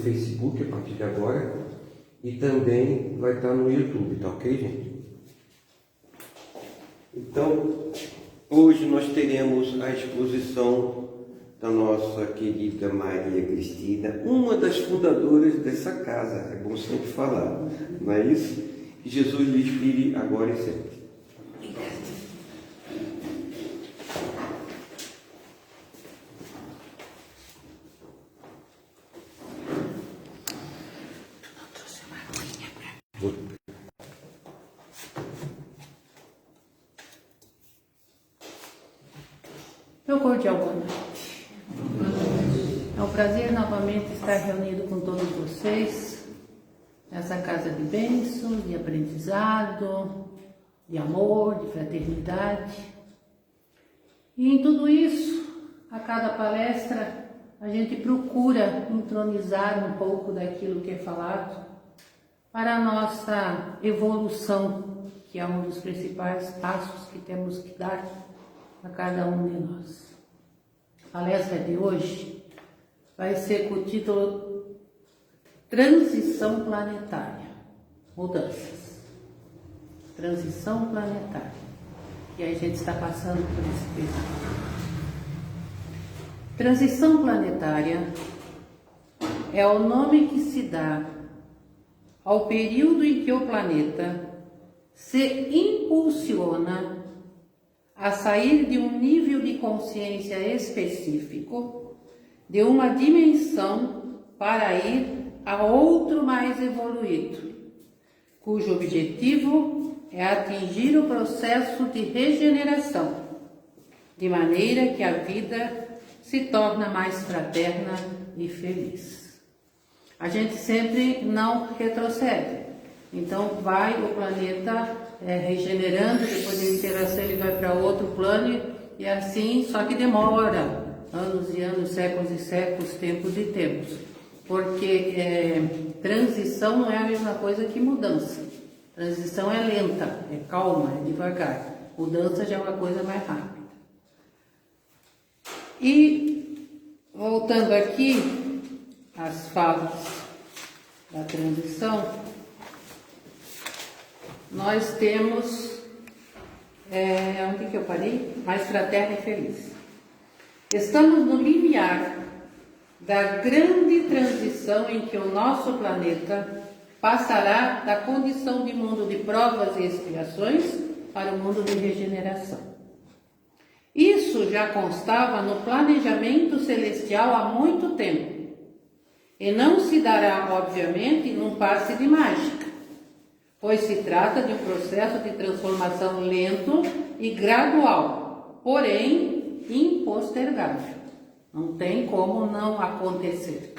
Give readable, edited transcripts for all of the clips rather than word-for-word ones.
Facebook a partir de agora e também vai estar no YouTube, tá ok, gente? Então, hoje nós teremos a exposição da nossa querida Maria Cristina, uma das fundadoras dessa casa, é bom sempre falar, não é isso? Que Jesus lhe inspire agora e sempre. Meu cordial boa noite. É um prazer novamente estar reunido com todos vocês nessa casa de bênçãos, de aprendizado, de amor, de fraternidade. E em tudo isso, a cada palestra, a gente procura entronizar um pouco daquilo que é falado para a nossa evolução, que é um dos principais passos que temos que dar a cada um de nós. A palestra de hoje vai ser com o título Transição Planetária, Mudanças. Transição Planetária. E aí a gente está passando por esse período. Transição planetária é o nome que se dá ao período em que o planeta se impulsiona a sair de um nível de consciência específico, de uma dimensão para ir a outro mais evoluído, cujo objetivo é atingir o processo de regeneração, de maneira que a vida se torna mais fraterna e feliz. A gente sempre não retrocede. Então vai o planeta regenerando, depois de interação ele vai para outro plano e assim, só que demora anos e anos, séculos e séculos, tempos e tempos. Porque transição não é a mesma coisa que mudança. Transição é lenta, é calma, é devagar. Mudança já é uma coisa mais rápida. E voltando aqui às falas da transição, nós temos, onde que eu parei? Mais fraterna e feliz. Estamos no limiar da grande transição em que o nosso planeta passará da condição de mundo de provas e expiações para o mundo de regeneração. Isso já constava no planejamento celestial há muito tempo e não se dará, obviamente, num passe de mágica, pois se trata de um processo de transformação lento e gradual, porém impostergável. Não tem como não acontecer.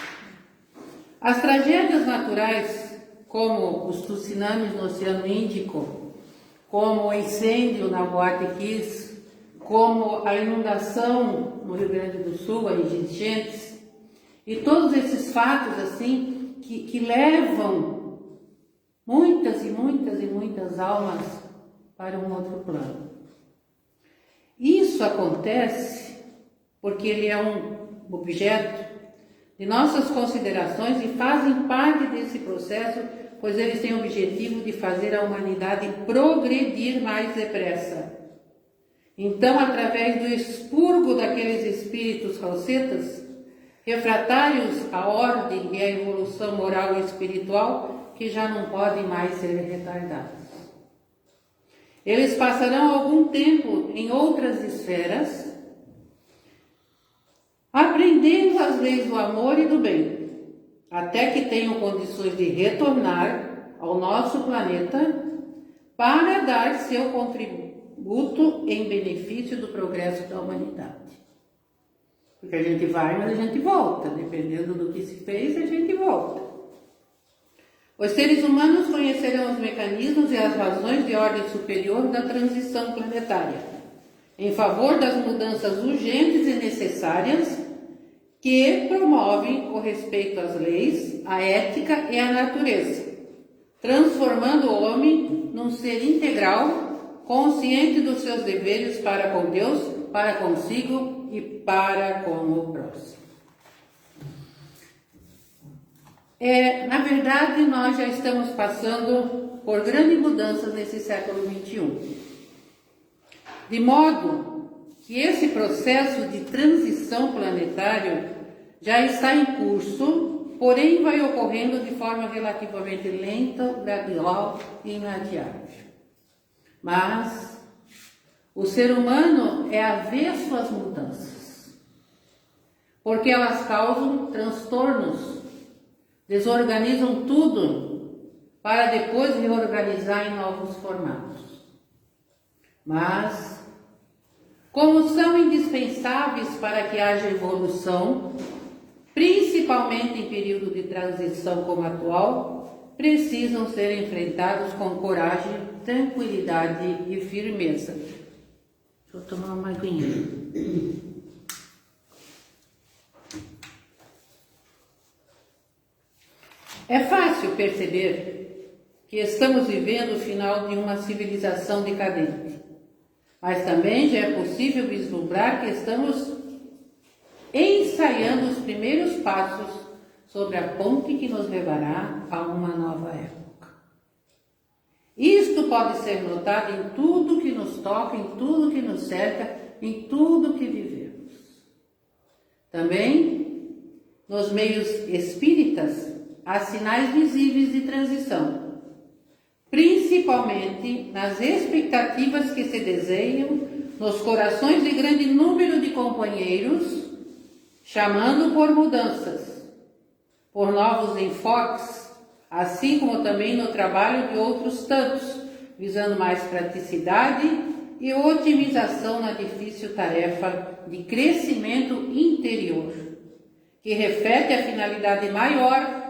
As tragédias naturais, como os tsunamis no Oceano Índico, como o incêndio na Boate Kiss, como a inundação no Rio Grande do Sul, as enchentes, e todos esses fatos assim que levam muitas e muitas e muitas almas para um outro plano. Isso acontece porque ele é um objeto de nossas considerações e fazem parte desse processo, pois eles têm o objetivo de fazer a humanidade progredir mais depressa. Então, através do expurgo daqueles espíritos calcetas, refratários à ordem e à evolução moral e espiritual, que já não podem mais ser retardados. Eles passarão algum tempo em outras esferas, aprendendo as leis do amor e do bem, até que tenham condições de retornar ao nosso planeta para dar seu contributo em benefício do progresso da humanidade. Porque a gente vai, mas a gente volta. Dependendo do que se fez, a gente volta. Os seres humanos conhecerão os mecanismos e as razões de ordem superior da transição planetária, em favor das mudanças urgentes e necessárias que promovem o respeito às leis, à ética e à natureza, transformando o homem num ser integral, consciente dos seus deveres para com Deus, para consigo e para com o próximo. Na verdade, nós já estamos passando por grandes mudanças nesse século XXI. De modo que esse processo de transição planetária já está em curso, porém vai ocorrendo de forma relativamente lenta, gradual e inadiável. Mas o ser humano é avesso às mudanças, porque elas causam transtornos, desorganizam tudo para depois reorganizar em novos formatos. Mas, como são indispensáveis para que haja evolução, principalmente em período de transição como atual, precisam ser enfrentados com coragem, tranquilidade e firmeza. Deixa eu tomar uma aguinha. É fácil perceber que estamos vivendo o final de uma civilização decadente, mas também já é possível vislumbrar que estamos ensaiando os primeiros passos sobre a ponte que nos levará a uma nova época. Isto pode ser notado em tudo que nos toca, em tudo que nos cerca, em tudo que vivemos. Também, nos meios espíritas, há sinais visíveis de transição, principalmente nas expectativas que se desenham nos corações de grande número de companheiros, chamando por mudanças, por novos enfoques, assim como também no trabalho de outros tantos, visando mais praticidade e otimização na difícil tarefa de crescimento interior, que reflete a finalidade maior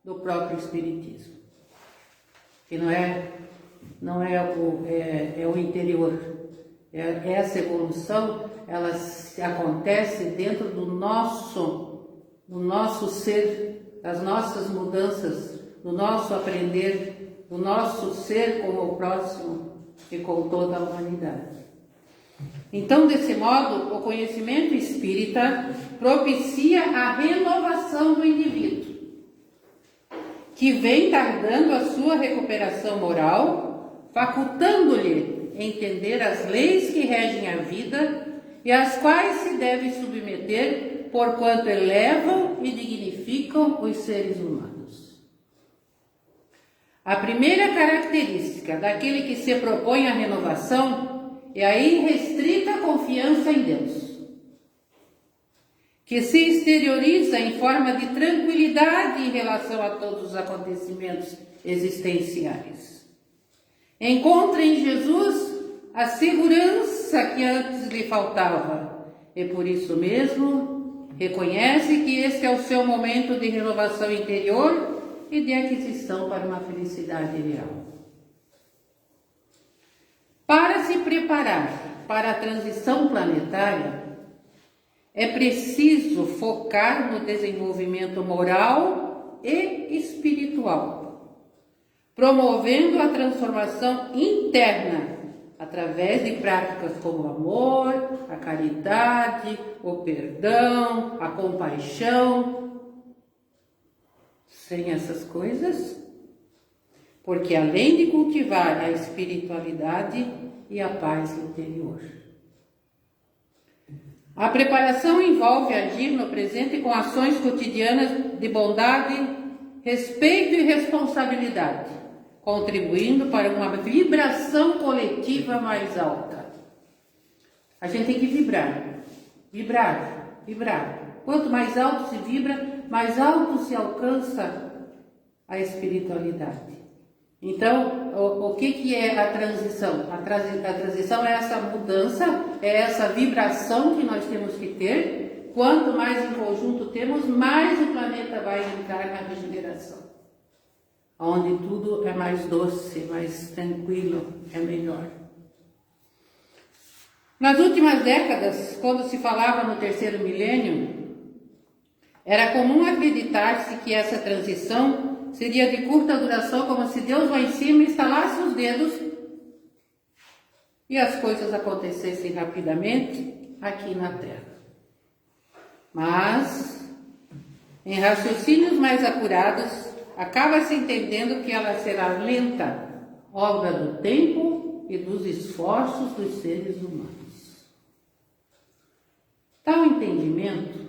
do próprio Espiritismo, que não é o interior. Essa evolução, ela acontece dentro do nosso ser, das nossas mudanças, do nosso aprender, do nosso ser com o próximo e com toda a humanidade. Então, desse modo, o conhecimento espírita propicia a renovação do indivíduo, que vem tardando a sua recuperação moral, facultando-lhe entender as leis que regem a vida e às quais se deve submeter, porquanto elevam e dignificam os seres humanos. A primeira característica daquele que se propõe à renovação é a irrestrita confiança em Deus, que se exterioriza em forma de tranquilidade em relação a todos os acontecimentos existenciais. Encontra em Jesus a segurança que antes lhe faltava e por isso mesmo reconhece que este é o seu momento de renovação interior e de aquisição para uma felicidade real. Para se preparar para a transição planetária, é preciso focar no desenvolvimento moral e espiritual, promovendo a transformação interna através de práticas como o amor, a caridade, o perdão, a compaixão. Sem essas coisas, porque além de cultivar a espiritualidade e a paz interior, a preparação envolve agir no presente com ações cotidianas de bondade, respeito e responsabilidade, contribuindo para uma vibração coletiva mais alta. A gente tem que vibrar, vibrar, vibrar. Quanto mais alto se vibra, mais alto se alcança a espiritualidade. Então, o que é a transição? A transição é essa mudança, é essa vibração que nós temos que ter. Quanto mais em conjunto temos, mais o planeta vai entrar na regeneração, onde tudo é mais doce, mais tranquilo, é melhor. Nas últimas décadas, quando se falava no terceiro milênio, era comum acreditar-se que essa transição seria de curta duração, como se Deus lá em cima estalasse os dedos e as coisas acontecessem rapidamente aqui na Terra. Mas Em raciocínios mais apurados, acaba-se entendendo que ela será lenta, obra do tempo e dos esforços dos seres humanos. Tal entendimento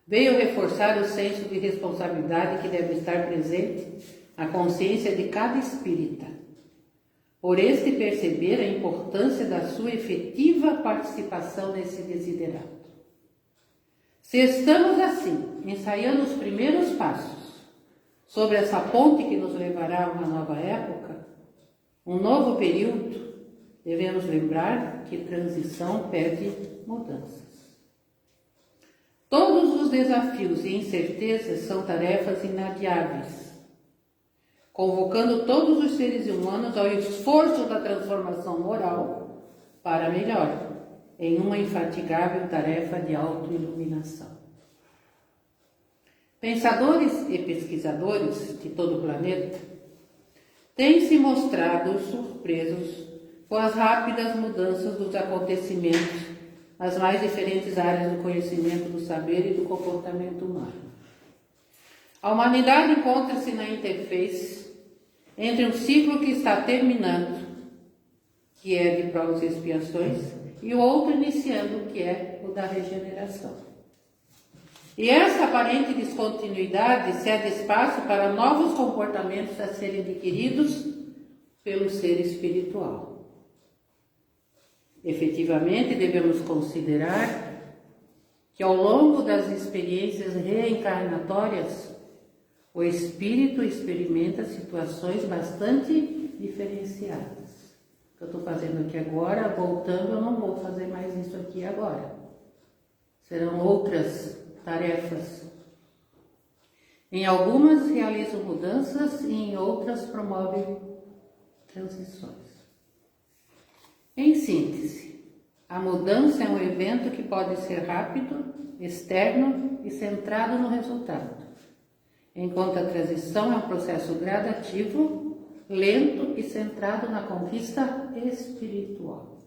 veio reforçar o senso de responsabilidade que deve estar presente na consciência de cada espírita, por este perceber a importância da sua efetiva participação nesse desiderato. Se estamos assim, ensaiando os primeiros passos sobre essa ponte que nos levará a uma nova época, um novo período, devemos lembrar que transição pede mudanças. Todos os desafios e incertezas são tarefas inadiáveis, convocando todos os seres humanos ao esforço da transformação moral para melhor, em uma infatigável tarefa de autoiluminação. Pensadores e pesquisadores de todo o planeta têm se mostrado surpresos com as rápidas mudanças dos acontecimentos nas mais diferentes áreas do conhecimento do saber e do comportamento humano. A humanidade encontra-se na interface entre um ciclo que está terminando, que é de provas e expiações, e o outro iniciando, que é o da regeneração. E essa aparente descontinuidade cede espaço para novos comportamentos a serem adquiridos pelo ser espiritual. Efetivamente, devemos considerar que ao longo das experiências reencarnatórias, o espírito experimenta situações bastante diferenciadas. O que eu estou fazendo aqui agora, voltando, eu não vou fazer mais isso aqui agora. Serão outras tarefas. Em algumas realizam mudanças e em outras promovem transições. Em síntese, a mudança é um evento que pode ser rápido, externo e centrado no resultado, enquanto a transição é um processo gradativo, lento e centrado na conquista espiritual.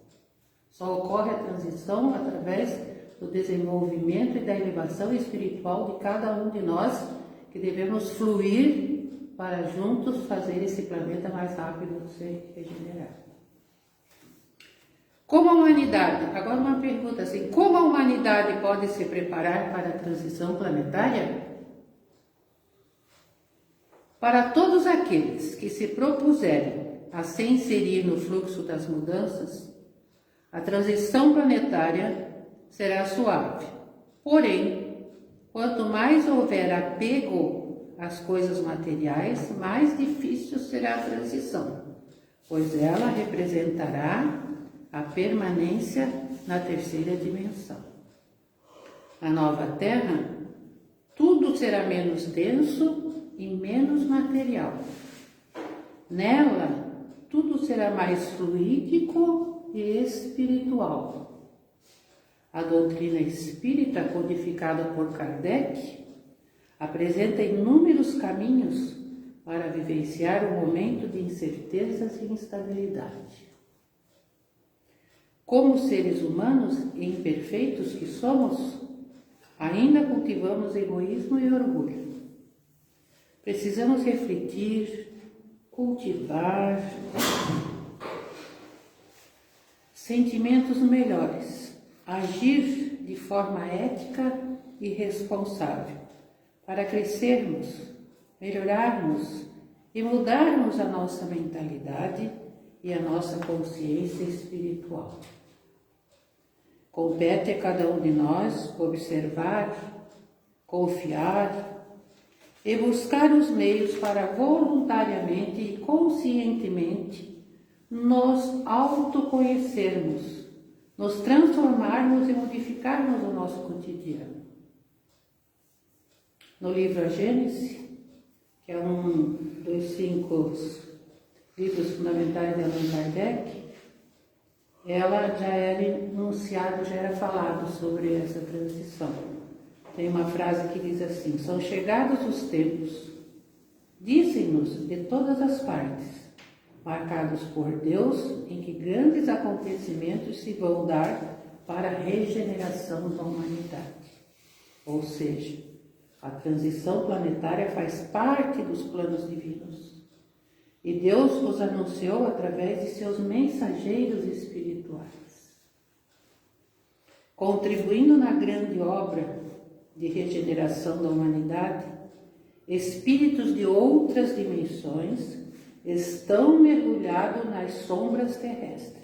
Só ocorre a transição através do desenvolvimento e da elevação espiritual de cada um de nós, que devemos fluir para juntos fazer esse planeta mais rápido ser regenerado. Como a humanidade, agora uma pergunta assim, como a humanidade pode se preparar para a transição planetária? Para todos aqueles que se propuserem a se inserir no fluxo das mudanças, a transição planetária será suave. Porém, quanto mais houver apego às coisas materiais, mais difícil será a transição, pois ela representará a permanência na terceira dimensão. Na nova Terra, tudo será menos denso e menos material. Nela, tudo será mais fluídico e espiritual. A doutrina espírita, codificada por Kardec, apresenta inúmeros caminhos para vivenciar o momento de incertezas e instabilidade. Como seres humanos imperfeitos que somos, ainda cultivamos egoísmo e orgulho. Precisamos refletir, cultivar sentimentos melhores, agir de forma ética e responsável, para crescermos, melhorarmos e mudarmos a nossa mentalidade e a nossa consciência espiritual. Compete a cada um de nós observar, confiar e buscar os meios para voluntariamente e conscientemente nos autoconhecermos, nos transformarmos e modificarmos o nosso cotidiano. No livro A Gênese, que é um dos 5 livros fundamentais de Allan Kardec, ela já era enunciado, já era falado sobre essa transição. Tem uma frase que diz assim: são chegados os tempos, dizem-nos de todas as partes, marcados por Deus, em que grandes acontecimentos se vão dar para a regeneração da humanidade. Ou seja, A transição planetária faz parte dos planos divinos. E Deus os anunciou através de seus mensageiros espirituais. Contribuindo na grande obra de regeneração da humanidade, espíritos de outras dimensões estão mergulhados nas sombras terrestres,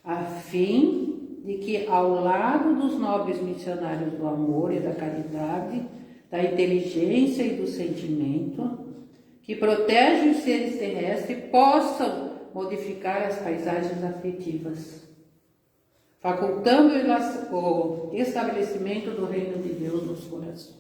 a fim de que, ao lado dos nobres missionários do amor e da caridade, da inteligência e do sentimento, que protegem os seres terrestres, possam modificar as paisagens afetivas, facultando o estabelecimento do reino de Deus nos corações.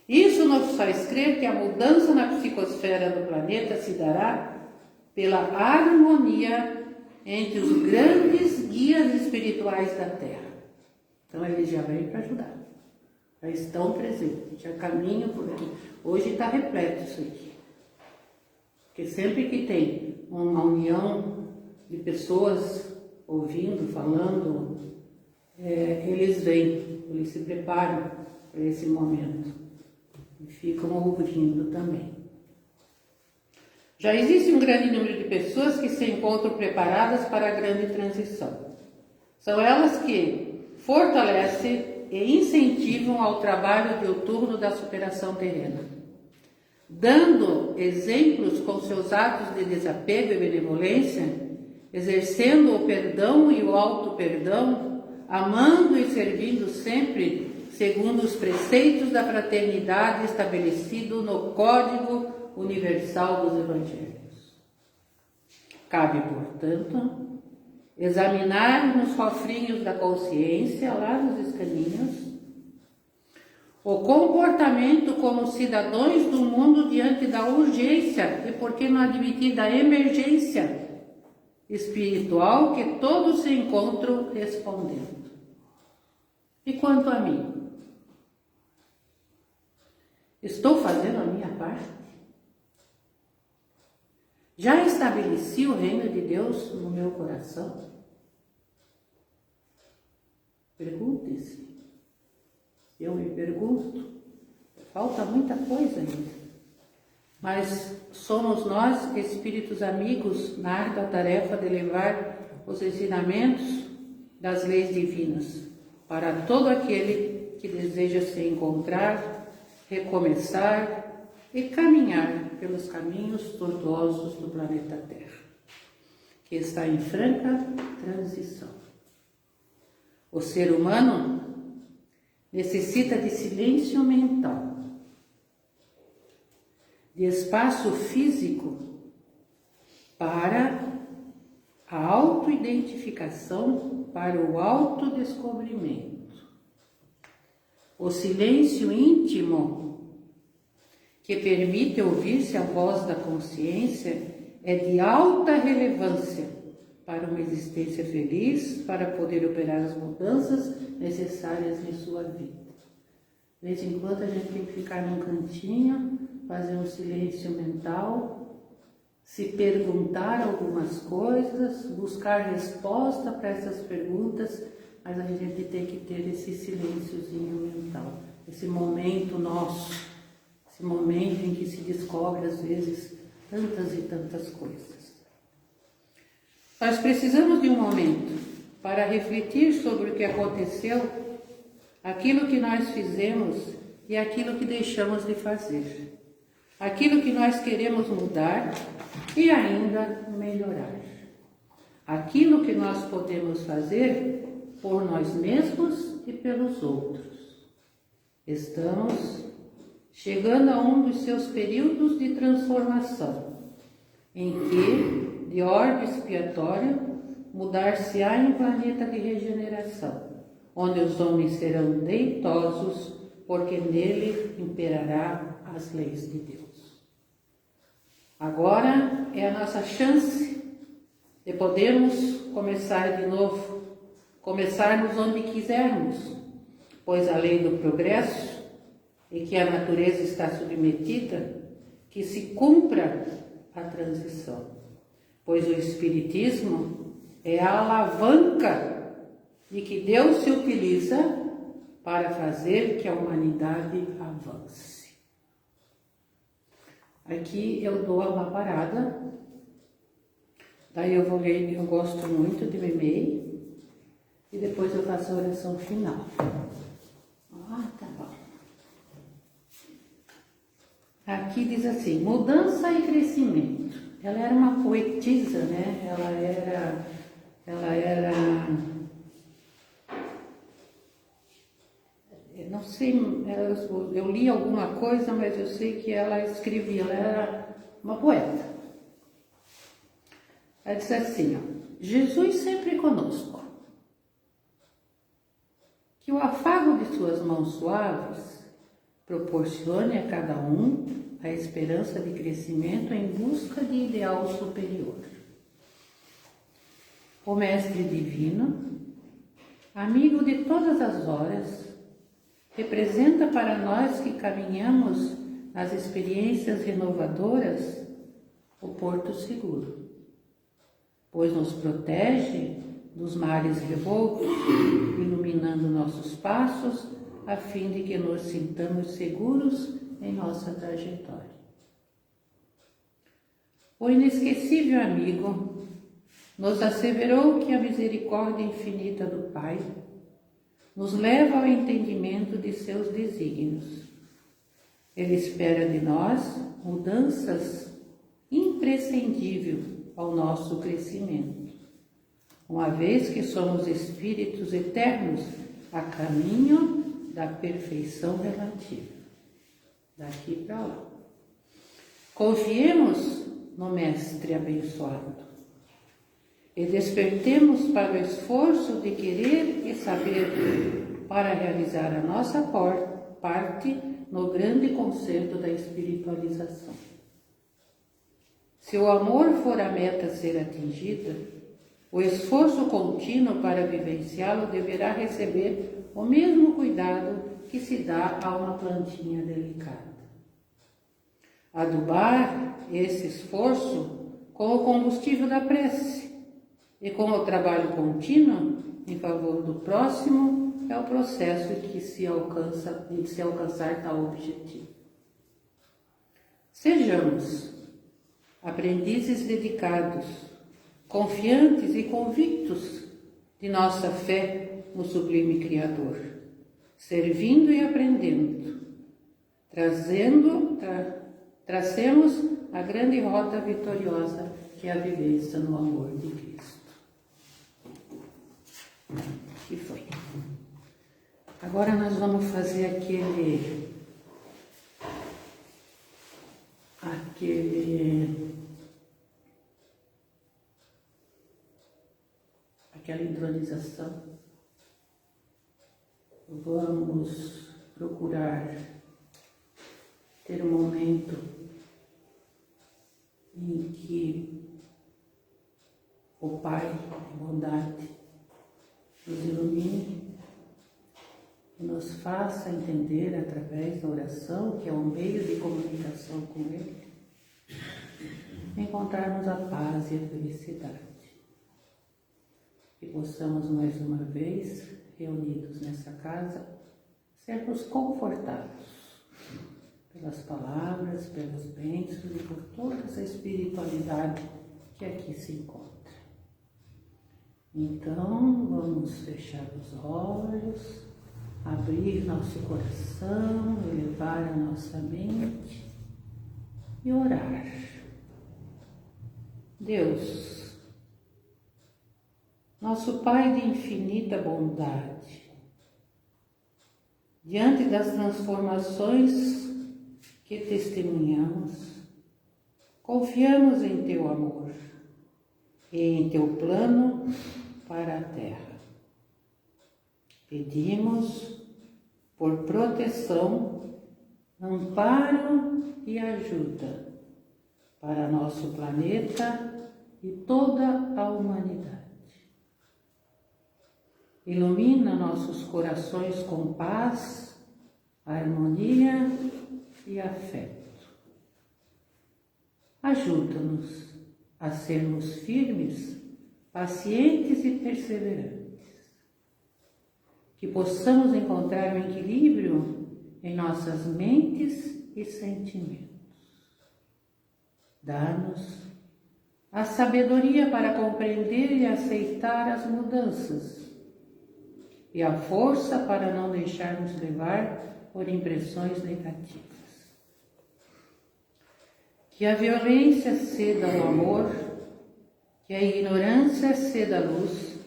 Isso nos faz crer que a mudança na psicosfera do planeta se dará pela harmonia entre os grandes guias espirituais da Terra. Então eles já vêm para ajudar, já estão presentes, já caminham por aqui. Hoje está repleto isso aqui, porque sempre que tem uma união de pessoas ouvindo, falando, eles vêm, eles se preparam para esse momento e ficam ouvindo também. Já existe um grande número de pessoas que se encontram preparadas para a grande transição. São elas que fortalecem e incentivam ao trabalho diuturno da superação terrena, dando exemplos com seus atos de desapego e benevolência, exercendo o perdão e o auto-perdão, amando e servindo sempre segundo os preceitos da fraternidade estabelecido no Código Universal dos Evangelhos. Cabe, portanto, examinar nos cofrinhos da consciência, lá nos escaninhos, o comportamento como cidadãos do mundo diante da urgência e, por que não admitir, da emergência espiritual que todos se encontram respondendo. E quanto a mim? Estou fazendo a minha parte? Já estabeleci o reino de Deus no meu coração? Pergunte-se. Eu me pergunto. Falta muita coisa ainda. Mas somos nós, espíritos amigos, na ardua tarefa de levar os ensinamentos das leis divinas para todo aquele que deseja se encontrar, recomeçar e caminhar pelos caminhos tortuosos do planeta Terra, que está em franca transição. O ser humano necessita de silêncio mental, de espaço físico para a autoidentificação, para o autodescobrimento. O silêncio íntimo, que permite ouvir-se a voz da consciência, é de alta relevância para uma existência feliz, para poder operar as mudanças necessárias em sua vida. De vez em quando a gente tem que ficar num cantinho, fazer um silêncio mental, se perguntar algumas coisas, buscar resposta para essas perguntas, mas a gente tem que ter esse silênciozinho mental, esse momento nosso, esse momento em que se descobre às vezes tantas e tantas coisas. Nós precisamos de um momento para refletir sobre o que aconteceu, aquilo que nós fizemos e aquilo que deixamos de fazer, aquilo que nós queremos mudar e ainda melhorar, aquilo que nós podemos fazer por nós mesmos e pelos outros. Estamos chegando a um dos seus períodos de transformação, em que, de ordem expiatória, mudar-se-á em planeta de regeneração, onde os homens serão deleitosos, porque nele imperará as leis de Deus. Agora é a nossa chance de podermos começar de novo, começarmos onde quisermos, pois a lei do progresso e que a natureza está submetida, que se cumpra a transição, pois o Espiritismo é a alavanca de que Deus se utiliza para fazer que a humanidade avance. Aqui eu dou uma parada, daí eu vou ler, eu gosto muito de Memei, e depois eu faço a oração final. Tá bom. Aqui diz assim, mudança e crescimento. Ela era uma poetisa, né? Ela era, não sei, eu li alguma coisa, mas eu sei que ela escrevia, ela era uma poeta. Ela disse assim, ó, Jesus sempre conosco, que o afago de suas mãos suaves proporcione a cada um a esperança de crescimento em busca de ideal superior. O Mestre Divino, amigo de todas as horas, representa para nós que caminhamos nas experiências renovadoras o porto seguro, pois nos protege dos mares revoltos, iluminando nossos passos, a fim de que nos sintamos seguros em nossa trajetória. O inesquecível amigo nos asseverou que a misericórdia infinita do Pai nos leva ao entendimento de seus desígnios. Ele espera de nós mudanças imprescindíveis ao nosso crescimento, uma vez que somos espíritos eternos a caminho da perfeição relativa, daqui para lá. Confiemos no Mestre abençoado e despertemos para o esforço de querer e saber para realizar a nossa parte no grande concerto da espiritualização. Se o amor for a meta a ser atingida, o esforço contínuo para vivenciá-lo deverá receber o mesmo cuidado que se dá a uma plantinha delicada. Adubar esse esforço com o combustível da prece e com o trabalho contínuo em favor do próximo é o processo de se alcançar tal objetivo. Sejamos aprendizes dedicados, confiantes e convictos de nossa fé no sublime Criador, servindo e aprendendo, tracemos a grande rota vitoriosa que é a vivência no amor de Cristo. Que foi. Agora nós vamos fazer aquela intronização. Vamos procurar ter um momento em que o Pai de bondade nos ilumine e nos faça entender através da oração, que é um meio de comunicação com Ele, encontrarmos a paz e a felicidade. Que possamos mais uma vez, reunidos nessa casa, sermos confortados pelas palavras, pelas bênçãos e por toda essa espiritualidade que aqui se encontra. Então, vamos fechar os olhos, abrir nosso coração, elevar a nossa mente e orar. Deus, nosso Pai de infinita bondade, diante das transformações que testemunhamos, confiamos em Teu amor e em Teu plano para a Terra. Pedimos por proteção, amparo e ajuda para nosso planeta e toda a humanidade. Ilumina nossos corações com paz, harmonia e afeto. Ajuda-nos a sermos firmes, pacientes e perseverantes. que possamos encontrar um equilíbrio em nossas mentes e sentimentos. Dá-nos a sabedoria para compreender e aceitar as mudanças e a força para não deixarmos levar por impressões negativas. Que a violência ceda ao amor, que a ignorância ceda à luz,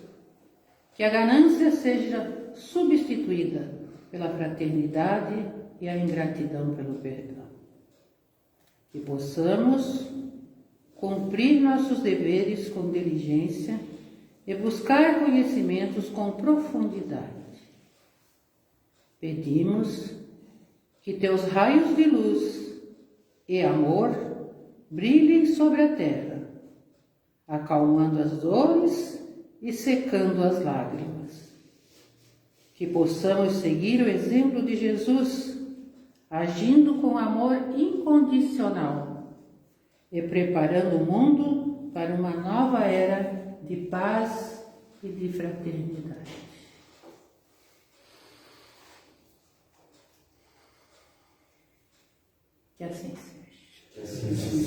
que a ganância seja substituída pela fraternidade e a ingratidão pelo perdão. Que possamos cumprir nossos deveres com diligência e buscar conhecimentos com profundidade. Pedimos que teus raios de luz e amor brilhem sobre a terra, acalmando as dores e secando as lágrimas. Que possamos seguir o exemplo de Jesus, agindo com amor incondicional e preparando o mundo para uma nova era de paz e de fraternidade. Que assim seja. Que assim seja.